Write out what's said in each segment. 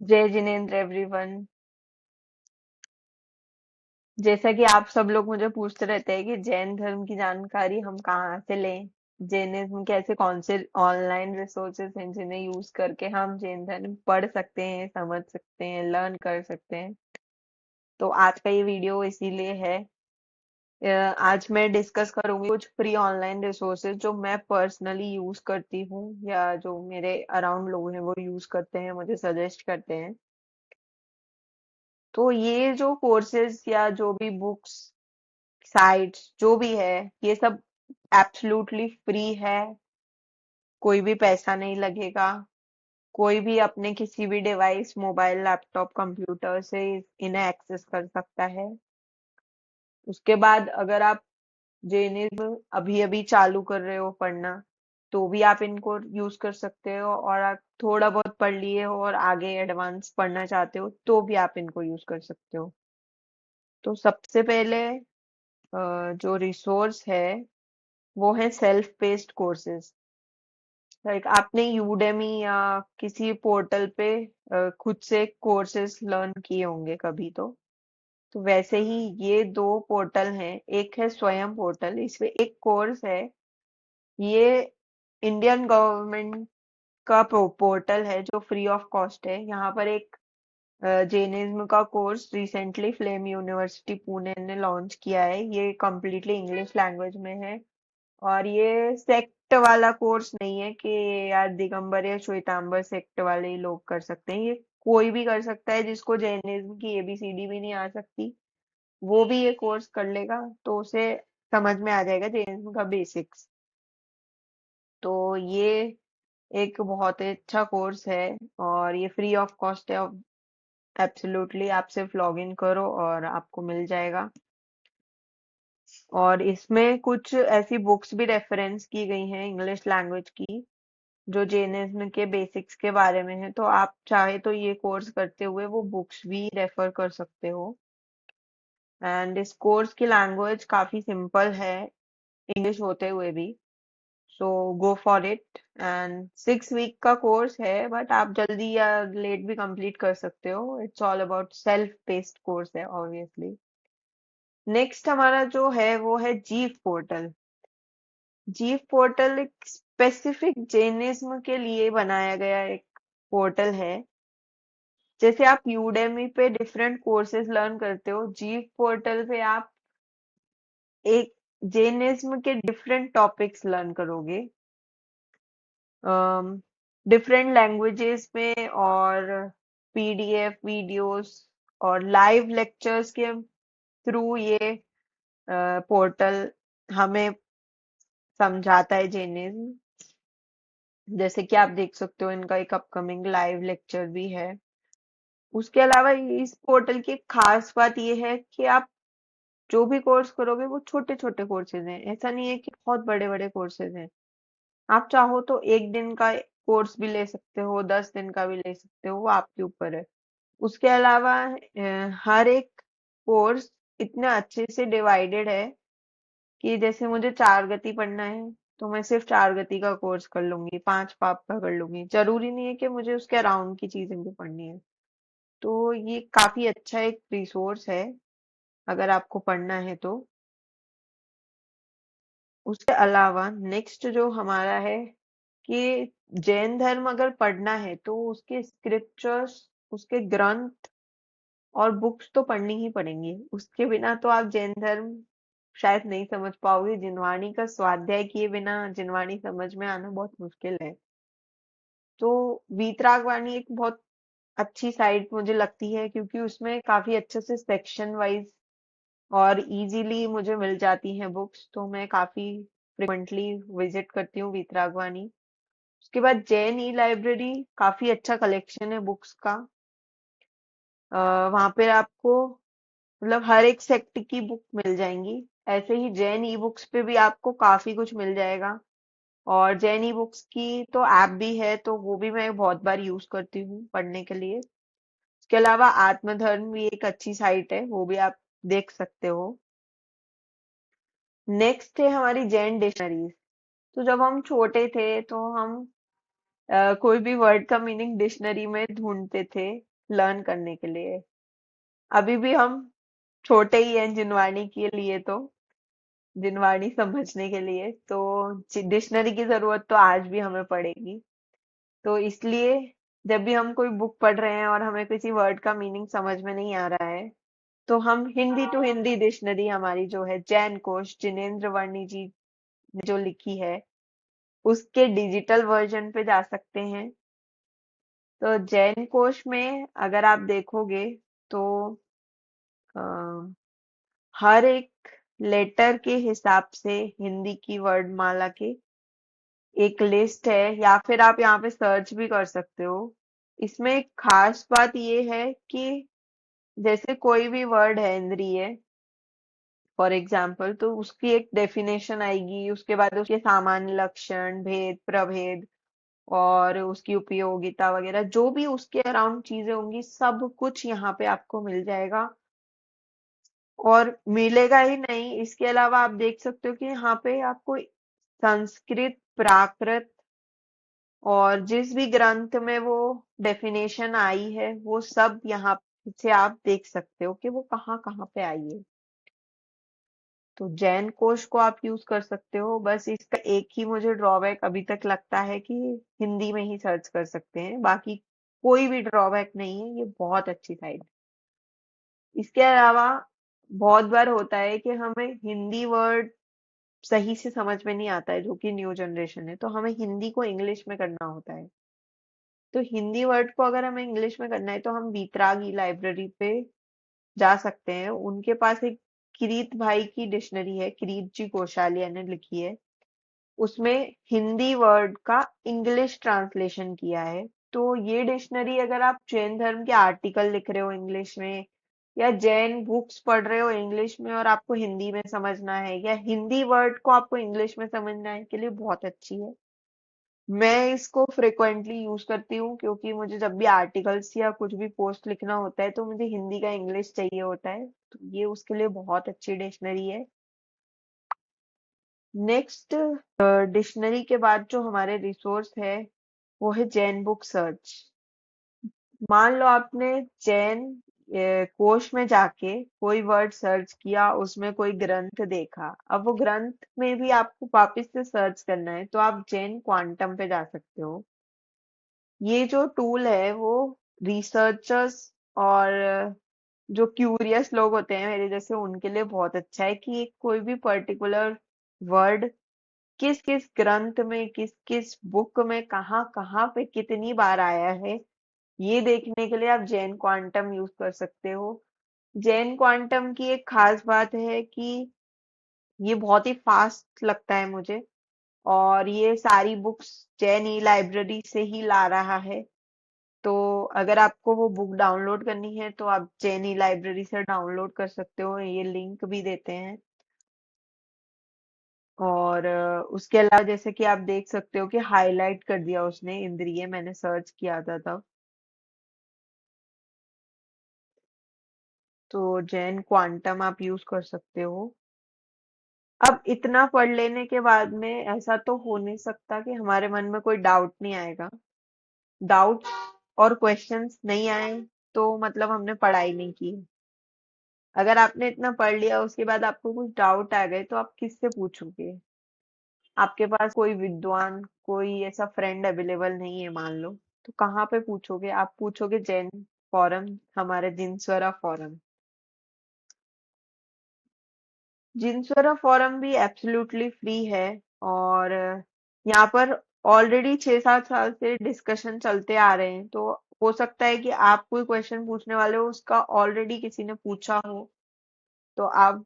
जय जिनेन्द्र एवरीवन। जैसा कि आप सब लोग मुझे पूछते रहते हैं कि जैन धर्म की जानकारी हम कहाँ से लें, जैनिज्म के ऐसे कौन से ऑनलाइन रिसोर्सेज हैं जिन्हें यूज करके हम जैन धर्म पढ़ सकते हैं, समझ सकते हैं, लर्न कर सकते हैं। तो आज का ये वीडियो इसीलिए है। आज मैं डिस्कस करूंगी कुछ फ्री ऑनलाइन रिसोर्सेज जो मैं पर्सनली यूज करती हूँ या जो मेरे अराउंड लोग हैं वो यूज करते हैं, मुझे सजेस्ट करते हैं। तो ये जो कोर्सेज या जो भी बुक्स, साइट्स जो भी है, ये सब एब्सोल्युटली फ्री है। कोई भी पैसा नहीं लगेगा। कोई भी अपने किसी भी डिवाइस, मोबाइल, लैपटॉप, कंप्यूटर से इन्हें एक्सेस कर सकता है। उसके बाद अगर आप जैनिज्म अभी अभी चालू कर रहे हो पढ़ना, तो भी आप इनको यूज कर सकते हो, और आप थोड़ा बहुत पढ़ लिए हो और आगे एडवांस पढ़ना चाहते हो तो भी आप इनको यूज कर सकते हो। तो सबसे पहले जो रिसोर्स है वो है सेल्फ पेस्ड कोर्सेज। लाइक आपने यूडेमी या किसी पोर्टल पे खुद से कोर्सेज लर्न किए होंगे कभी। तो वैसे ही ये दो पोर्टल हैं। एक है स्वयं पोर्टल, इसमें एक कोर्स है। ये इंडियन गवर्नमेंट का पोर्टल है जो फ्री ऑफ कॉस्ट है। यहाँ पर एक जैनिज्म का course recently flame university Pune ने लॉन्च किया है। ये कम्प्लीटली इंग्लिश लैंग्वेज में है। और ये सेक्ट वाला कोर्स नहीं है कि यार दिगंबर या श्वेतांबर सेक्ट वाले ही लोग कर सकते हैं। ये कोई भी कर सकता है जिसको जैनिज्म की एबीसीडी भी नहीं आ सकती, वो भी ये कोर्स कर लेगा। तो उसे समझ में आ जाएगा जैनिज्म का बेसिक्स। तो ये एक बहुत ही अच्छा कोर्स है और ये फ्री ऑफ कॉस्ट है। एब्सोल्युटली आप सिर्फ लॉग इन करो और आपको मिल जाएगा। और इसमें कुछ ऐसी बुक्स भी रेफरेंस की गई हैं इंग्लिश लैंग्वेज की, जो जैनिज्म के बेसिक्स के बारे में है। तो आप चाहे तो ये कोर्स करते हुए वो बुक्स भी रेफर कर सकते हो। एंड इस कोर्स की लैंग्वेज काफी सिंपल है, इंग्लिश होते हुए भी। So go for it. And 6 week का कोर्स है, बट आप जल्दी या लेट भी कंप्लीट कर सकते हो। It's all about self based course है ऑब्वियसली। नेक्स्ट हमारा जो है वो है जीव पोर्टल। जीव पोर्टल एक स्पेसिफिक जैनिज्म के लिए बनाया गया एक पोर्टल है। जैसे आप यूडेमी पे डिफरेंट कोर्सेज लर्न करते हो, जीव पोर्टल पे आप एक जैनिज्म के डिफरेंट टॉपिक्स लर्न करोगे, डिफरेंट लैंग्वेजेस में, और पीडीएफ वीडियोस और लाइव लेक्चर्स के थ्रू ये पोर्टल हमें समझाता है जैनिज्म। जैसे कि आप देख सकते हो इनका एक अपकमिंग लाइव लेक्चर भी है। उसके अलावा इस पोर्टल की एक खास बात ये है कि आप जो भी कोर्स करोगे वो छोटे छोटे कोर्सेज हैं। ऐसा नहीं है कि बहुत बड़े बड़े कोर्सेज हैं। आप चाहो तो 1 दिन का कोर्स भी ले सकते हो, 10 दिन का भी ले सकते हो, वो आपके ऊपर है। उसके अलावा हर एक कोर्स इतना अच्छे से डिवाइडेड है कि जैसे मुझे 4 गति पढ़ना है तो मैं सिर्फ 4 गति का कोर्स कर लूंगी, 5 पाप का कर लूंगी। जरूरी नहीं है कि मुझे उसके अराउंड की चीजें भी पढ़नी है। तो ये काफी अच्छा एक रिसोर्स है अगर आपको पढ़ना है तो। उसके अलावा नेक्स्ट जो हमारा है कि जैन धर्म अगर पढ़ना है तो उसके स्क्रिप्चर्स, उसके ग्रंथ और बुक्स तो पढ़नी ही पड़ेंगी। उसके बिना तो आप जैन धर्म शायद नहीं समझ पाओगे। जिनवाणी का स्वाध्याय किए बिना जिनवाणी समझ में आना बहुत मुश्किल है। तो वीतरागवाणी एक बहुत अच्छी साइट मुझे लगती है, क्योंकि उसमें काफी अच्छे से सेक्शन वाइज और इजीली मुझे मिल जाती हैं बुक्स। तो मैं काफी फ्रिक्वेंटली विजिट करती हूँ वीतरागवाणी। उसके बाद जैन ई लाइब्रेरी, काफी अच्छा कलेक्शन है बुक्स का। वहां पे आपको मतलब हर एक सेक्ट की बुक मिल जाएंगी। ऐसे ही जैन ई बुक्स पे भी आपको काफी कुछ मिल जाएगा। और जैन ई बुक्स की तो ऐप भी है, तो वो भी मैं बहुत बार यूज करती हूँ पढ़ने के लिए। इसके अलावा आत्मधर्म भी एक अच्छी साइट है, वो भी आप देख सकते हो। नेक्स्ट है हमारी जैन डिक्शनरीज। तो जब हम छोटे थे तो हम कोई भी वर्ड का मीनिंग डिक्शनरी में ढूंढते थे। लर्न करने के लिए। अभी भी हम छोटे ही हैं जिनवाणी के लिए, तो जिनवाणी समझने के लिए तो डिक्शनरी की जरूरत तो आज भी हमें पड़ेगी। तो इसलिए जब भी हम कोई बुक पढ़ रहे हैं और हमें किसी वर्ड का मीनिंग समझ में नहीं आ रहा है, तो हम हिंदी टू हिंदी डिक्शनरी हमारी जो है जैन कोश, जिनेंद्र वर्णी जी ने जो लिखी है, उसके डिजिटल वर्जन पे जा सकते हैं। तो जैन कोश में अगर आप देखोगे तो अ, हर एक लेटर के हिसाब से हिंदी की वर्णमाला की एक लिस्ट है, या फिर आप यहाँ पे सर्च भी कर सकते हो। इसमें एक खास बात ये है कि जैसे कोई भी वर्ड है इंद्रिय, फॉर एग्जाम्पल, तो उसकी एक डेफिनेशन आएगी, उसके बाद उसके सामान्य लक्षण, भेद, प्रभेद और उसकी उपयोगिता वगैरह जो भी उसके अराउंड चीजें होंगी, सब कुछ यहाँ पे आपको मिल जाएगा। और मिलेगा ही नहीं, इसके अलावा आप देख सकते हो कि यहाँ पे आपको संस्कृत, प्राकृत और जिस भी ग्रंथ में वो डेफिनेशन आई है, वो सब यहाँ से आप देख सकते हो कि वो कहाँ कहाँ पे आई है। तो जैन कोश को आप यूज कर सकते हो। बस इसका एक ही मुझे ड्रॉबैक अभी तक लगता है कि हिंदी में ही सर्च कर सकते हैं, बाकी कोई भी ड्रॉबैक नहीं है, ये बहुत अच्छी साइट। इसके अलावा बहुत बार होता है कि हमें हिंदी वर्ड सही से समझ में नहीं आता है, जो कि न्यू जनरेशन है, तो हमें हिंदी को इंग्लिश में करना होता है। तो हिंदी वर्ड को अगर हमें इंग्लिश में करना है तो हम वीतरागी लाइब्रेरी पे जा सकते हैं। उनके पास एक किरीत भाई की डिक्शनरी है, किरीत जी गोशालिया ने लिखी है, उसमें हिंदी वर्ड का इंग्लिश ट्रांसलेशन किया है। तो ये डिक्शनरी अगर आप जैन धर्म के आर्टिकल लिख रहे हो इंग्लिश में, या जैन बुक्स पढ़ रहे हो इंग्लिश में और आपको हिंदी में समझना है, या हिंदी वर्ड को आपको इंग्लिश में समझना है, के लिए बहुत अच्छी है। मैं इसको फ्रिक्वेंटली यूज करती हूँ क्योंकि मुझे जब भी आर्टिकल्स या कुछ भी पोस्ट लिखना होता है तो मुझे हिंदी का इंग्लिश चाहिए होता है, तो ये उसके लिए बहुत अच्छी डिक्शनरी है। नेक्स्ट डिक्शनरी के बाद जो हमारे रिसोर्स है वो है जैन बुक सर्च। मान लो आपने जैन कोश में जाके कोई वर्ड सर्च किया, उसमें कोई ग्रंथ देखा, अब वो ग्रंथ में भी आपको वापस से सर्च करना है, तो आप जैन क्वांटम पे जा सकते हो। ये जो टूल है वो रिसर्चर्स और जो क्यूरियस लोग होते हैं मेरे जैसे, उनके लिए बहुत अच्छा है कि कोई भी पर्टिकुलर वर्ड किस किस ग्रंथ में, किस किस बुक में, कहाँ कहाँ पे कितनी बार आया है, ये देखने के लिए आप जैन क्वांटम यूज कर सकते हो। जैन क्वांटम की एक खास बात है कि ये बहुत ही फास्ट लगता है मुझे, और ये सारी बुक्स जैन ई लाइब्रेरी से ही ला रहा है। तो अगर आपको वो बुक डाउनलोड करनी है तो आप जेनी लाइब्रेरी से डाउनलोड कर सकते हो, ये लिंक भी देते हैं। और उसके अलावा जैसे कि आप देख सकते हो कि हाईलाइट कर दिया उसने इंद्रिय, मैंने सर्च किया था तब। तो जैन क्वांटम आप यूज कर सकते हो। अब इतना पढ़ लेने के बाद में ऐसा तो हो नहीं सकता कि हमारे मन में कोई डाउट नहीं आएगा। डाउट्स और क्वेश्चंस नहीं आए तो मतलब हमने पढ़ाई नहीं की। अगर आपने इतना पढ़ लिया उसके बाद आपको कुछ डाउट आ गए तो आप किससे पूछोगे? आपके पास कोई विद्वान, कोई ऐसा फ्रेंड अवेलेबल नहीं है मान लो, तो कहाँ पे पूछोगे? आप पूछोगे जैन फोरम, हमारे जिनस्वरा फोरम। जिनस्वरा फोरम भी एब्सोल्युटली फ्री है, और यहाँ पर ऑलरेडी 6-7 साल से डिस्कशन चलते आ रहे हैं, तो हो सकता है कि आप कोई क्वेश्चन पूछने वाले हो उसका ऑलरेडी किसी ने पूछा हो, तो आप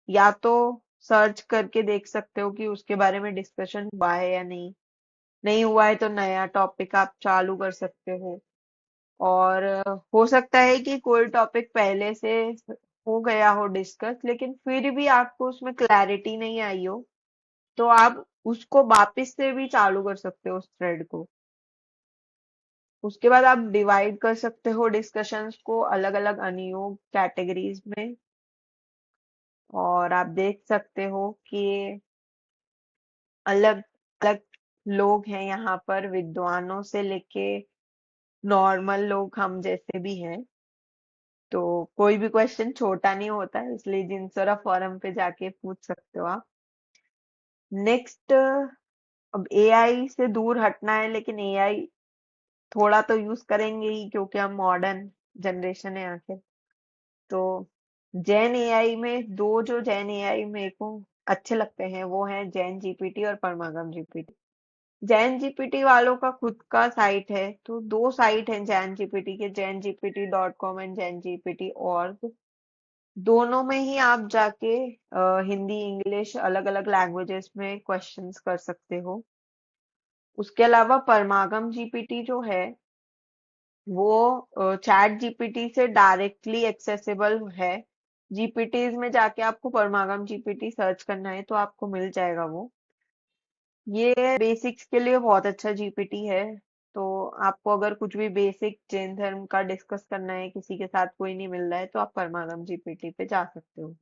या तो सर्च करके देख सकते हो कि उसके बारे में डिस्कशन हुआ है या नहीं। नहीं हुआ है तो नया टॉपिक आप चालू कर सकते हो। और हो सकता है कि कोई टॉपिक पहले से हो गया हो डिस्कस, लेकिन फिर भी आपको उसमें क्लैरिटी नहीं आई हो, तो आप उसको वापस से भी चालू कर सकते हो उस थ्रेड को। उसके बाद आप डिवाइड कर सकते हो डिस्कशंस को अलग अलग अनुयोग कैटेगरीज में, और आप देख सकते हो कि अलग अलग लोग हैं यहाँ पर, विद्वानों से लेके नॉर्मल लोग हम जैसे भी हैं, तो कोई भी क्वेश्चन छोटा नहीं होता है, इसलिए जिनसरा फोरम पे जाके पूछ सकते हो आप। नेक्स्ट, अब एआई से दूर हटना है, लेकिन एआई थोड़ा तो यूज करेंगे ही क्योंकि हम मॉडर्न जनरेशन है आखिर। तो जैन एआई में दो जो जैन एआई मेरे को अच्छे लगते हैं वो हैं जैन जीपीटी और परमागम जीपीटी। जैन जीपीटी वालों का खुद का साइट है, तो दो साइट हैं जैन जीपीटी के, Jain GPT .com and Jain GPT org। दोनों में ही आप जाके हिंदी इंग्लिश अलग अलग लैंग्वेजेस में क्वेश्चंस कर सकते हो। उसके अलावा परमागम जीपीटी जो है वो चैट जीपीटी से डायरेक्टली एक्सेसिबल है। जीपीटीज में जाके आपको परमागम जीपीटी सर्च करना है तो आपको मिल जाएगा वो। ये बेसिक्स के लिए बहुत अच्छा जीपीटी है। तो आपको अगर कुछ भी बेसिक जैन धर्म का डिस्कस करना है, किसी के साथ कोई नहीं मिल रहा है, तो आप परमागम जीपीटी पे जा सकते हो।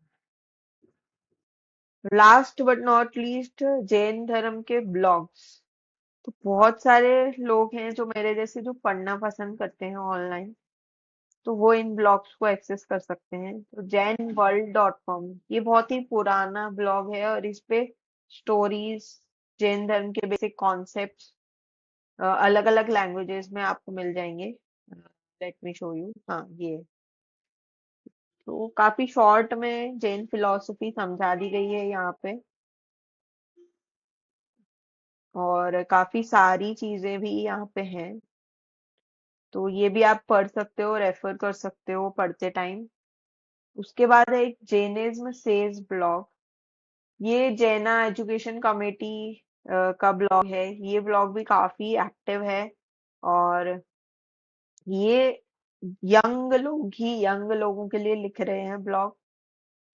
Last but not least, Jain धर्म के ब्लॉग्स। तो बहुत सारे लोग हैं जो मेरे जैसे जो पढ़ना पसंद करते हैं ऑनलाइन, तो वो इन ब्लॉग्स को एक्सेस कर सकते हैं। तो jainworld.com ये बहुत ही पुराना ब्लॉग है और इस पे स्टोरीज, जैन धर्म के बेसिक कॉन्सेप्ट्स अलग अलग लैंग्वेजेस में आपको मिल जाएंगे। लेट मी शो यू, हाँ ये। तो काफी शॉर्ट में जैन फिलॉसफी समझा दी गई है यहाँ पे, और काफी सारी चीजें भी यहाँ पे हैं। तो ये भी आप पढ़ सकते हो, रेफर कर सकते हो पढ़ते टाइम। उसके बाद है एक जैनिज्म सेज ब्लॉग। ये जैना एजुकेशन कमेटी का ब्लॉग है। ये ब्लॉग भी काफी एक्टिव है, और ये यंग लोगों के लिए लिख रहे हैं ब्लॉग।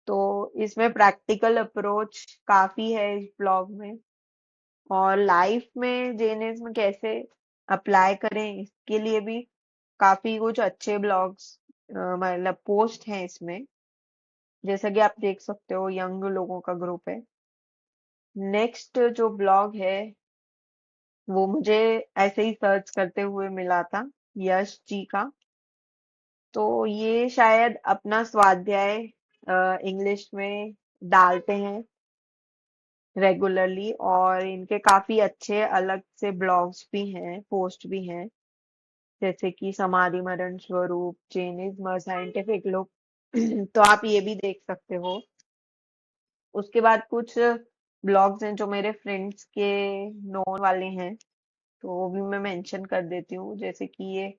तो इसमें प्रैक्टिकल अप्रोच काफी है इस ब्लॉग में, और लाइफ में जैनिज्म कैसे अप्लाई करें इसके लिए भी काफी कुछ अच्छे ब्लॉग्स मतलब पोस्ट हैं इसमें, जैसा कि आप देख सकते हो यंग लोगों का ग्रुप है। नेक्स्ट जो ब्लॉग है वो मुझे ऐसे ही सर्च करते हुए मिला था, यश जी का। तो ये शायद अपना स्वाध्याय इंग्लिश में डालते हैं रेगुलरली, और इनके काफी अच्छे अलग से ब्लॉग्स भी हैं, पोस्ट भी हैं, जैसे कि समाधि मरण स्वरूप, जैनिज्म और साइंटिफिक लुक। तो आप ये भी देख सकते हो। उसके बाद कुछ ब्लॉग्स हैं जो मेरे फ्रेंड्स के नोन वाले हैं, तो वो भी मैं मेंशन कर देती हूँ। जैसे कि ये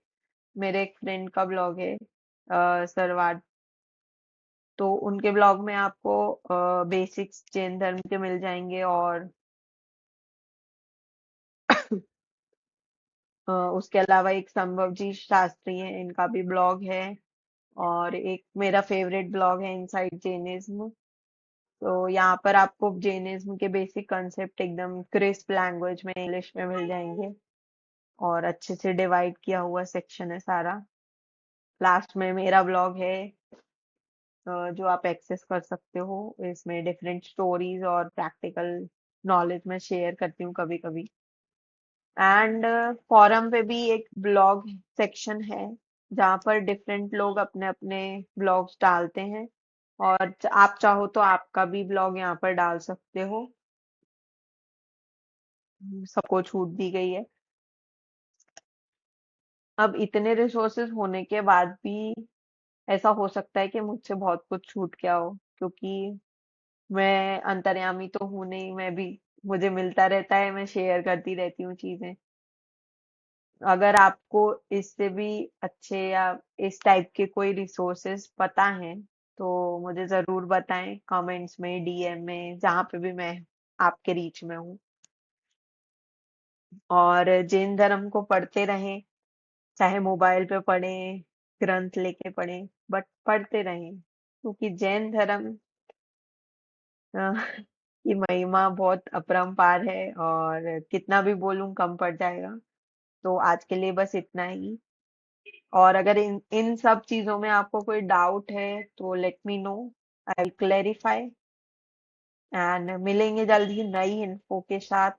मेरे एक फ्रेंड का ब्लॉग है, सरवाद। तो उनके ब्लॉग में आपको बेसिक्स जैन धर्म के मिल जाएंगे, और उसके अलावा एक संभव जी शास्त्री है, इनका भी ब्लॉग है। और एक मेरा फेवरेट ब्लॉग है इनसाइड जैनिज्म। तो यहाँ पर आपको जैनिज्म के बेसिक कंसेप्ट एकदम क्रिस्प लैंग्वेज में इंग्लिश में मिल जाएंगे, और अच्छे से डिवाइड किया हुआ सेक्शन है सारा। लास्ट में मेरा ब्लॉग है जो आप एक्सेस कर सकते हो। इसमें डिफरेंट स्टोरीज और प्रैक्टिकल नॉलेज मैं शेयर करती हूँ कभी कभी। एंड फॉरम पे भी एक ब्लॉग सेक्शन है जहाँ पर डिफरेंट लोग अपने अपने ब्लॉग्स डालते हैं, और आप चाहो तो आपका भी ब्लॉग यहाँ पर डाल सकते हो। सबको छूट दी गई है। अब इतने रिसोर्सेज होने के बाद भी ऐसा हो सकता है कि मुझसे बहुत कुछ छूट गया हो, क्योंकि मैं अंतर्यामी तो हूं नहीं, मैं भी, मुझे मिलता रहता है, मैं शेयर करती रहती हूँ चीजें। अगर आपको इससे भी अच्छे या इस टाइप के कोई रिसोर्सेज पता हैं तो मुझे जरूर बताएं, कमेंट्स में, डीएम में, जहाँ पे भी मैं आपके रीच में हूँ। और जैन धर्म को पढ़ते रहें, चाहे मोबाइल पे पढ़ें, ग्रंथ लेके पढ़ें, बट पढ़ते रहें, क्योंकि जैन धर्म अ, की महिमा बहुत अपरंपार है, और कितना भी बोलूं कम पड़ जाएगा। तो आज के लिए बस इतना ही। और अगर इन इन सब चीजों में आपको कोई डाउट है तो let me know, I will clarify. And मिलेंगे जल्द ही नई इन्फो के साथ।